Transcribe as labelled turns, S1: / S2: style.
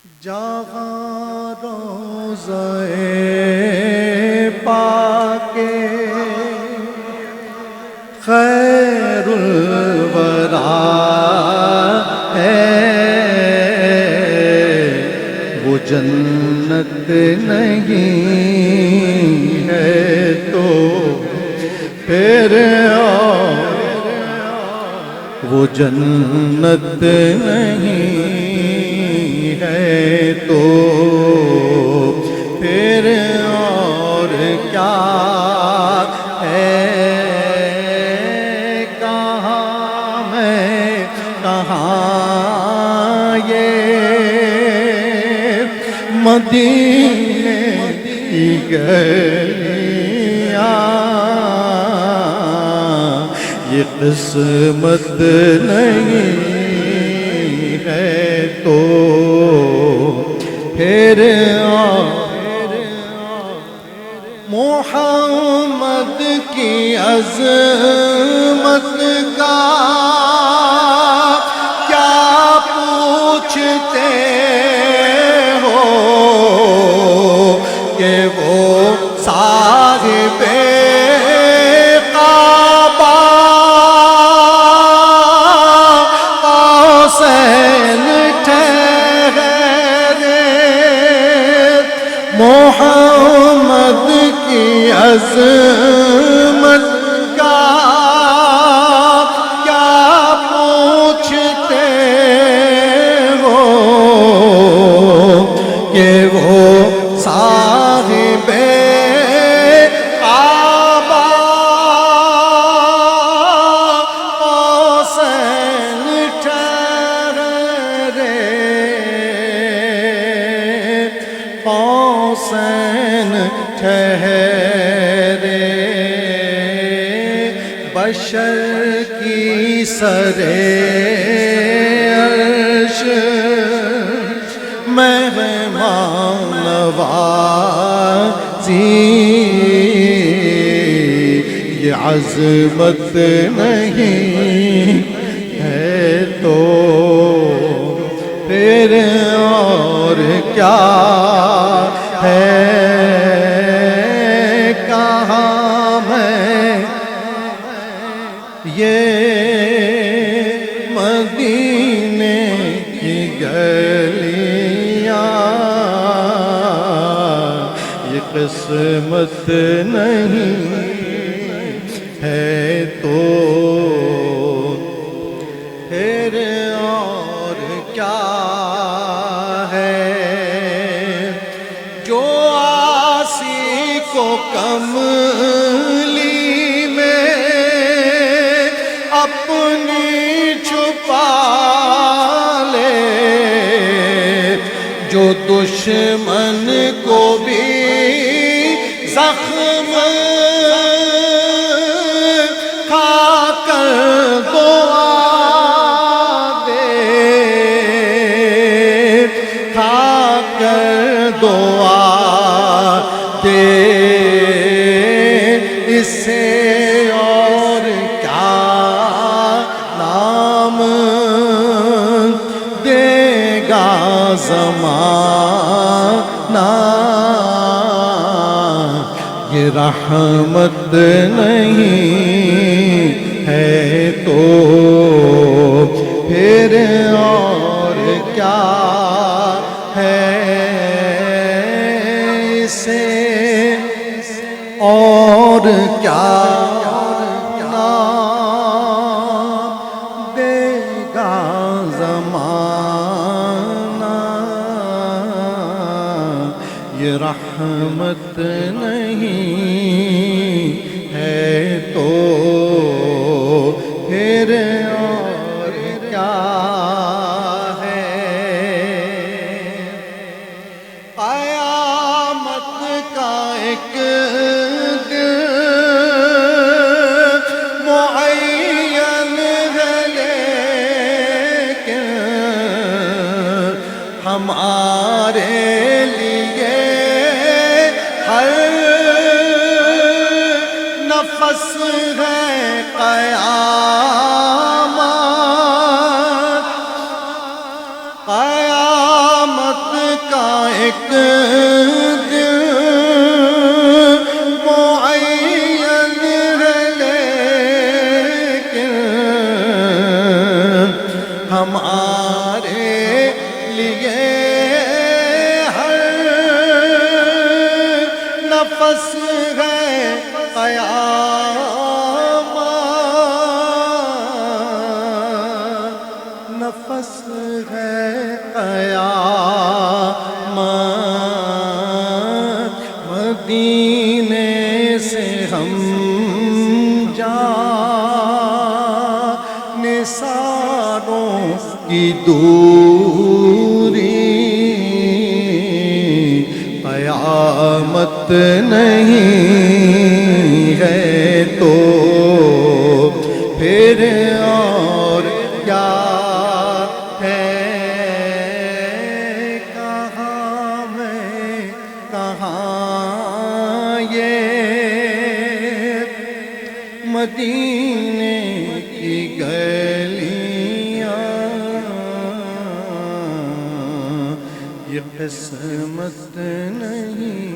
S1: جہاں روزہ پاک خیر الورا ہے، وہ جنت نہیں ہے تو پھر وہ جنت نہیں ہے تو پھر اور کیا ہے؟ کہاں میں کہاں یہ مدینے کی گلیاں، یہ قسمت نہیں ہے تو پھر محمد کی عظمت کا کیا پوچھتے ہو کہ وہ صاحب محمد کی عظمت کا کیا پوچھتے ہو کہ وہ صاحب کعبہ حسین ٹھہرے، حسین ٹھہرے، بشر کی سرے عرش مہمان نوازی، یہ عظمت نہیں ہے تو پھر اور کیا ہے؟ کہاں میں یہ مدینے کی گلیاں، یہ قسمت نہیں ہے تو پھر اور کیا ہے؟ جو آسی کو کملی میں اپنی چھپا لے، جو دشمن کو بھی زخم کھا کر دعا دے، کھا کر دعا دے، اس سے اور کیا نام دے گا زمانہ؟ یہ رحمت نہیں ہے تو پھر اور کیا ہے؟ اسے اور کیا نام دے گا زمانہ؟ یہ رحمت نہیں ہے تو پھر اور کیا ہے؟ قیامت کا ایک دن معین ہے، لیکن ہمارے لیے ہر نفس ہے قیامت، قیامت ایک دن معین ہے، لیکن ہمارے لیے ہر نفس ہے قیامت، نفس ہے قیامت، مدینے سے ہم جانے ساروں کی دوری، قیامت نہیں ہے تو پھر اور کیا ہے؟ کہاں میں کہاں یہ مدینے کی گلیاں، یہ قسمت نہیں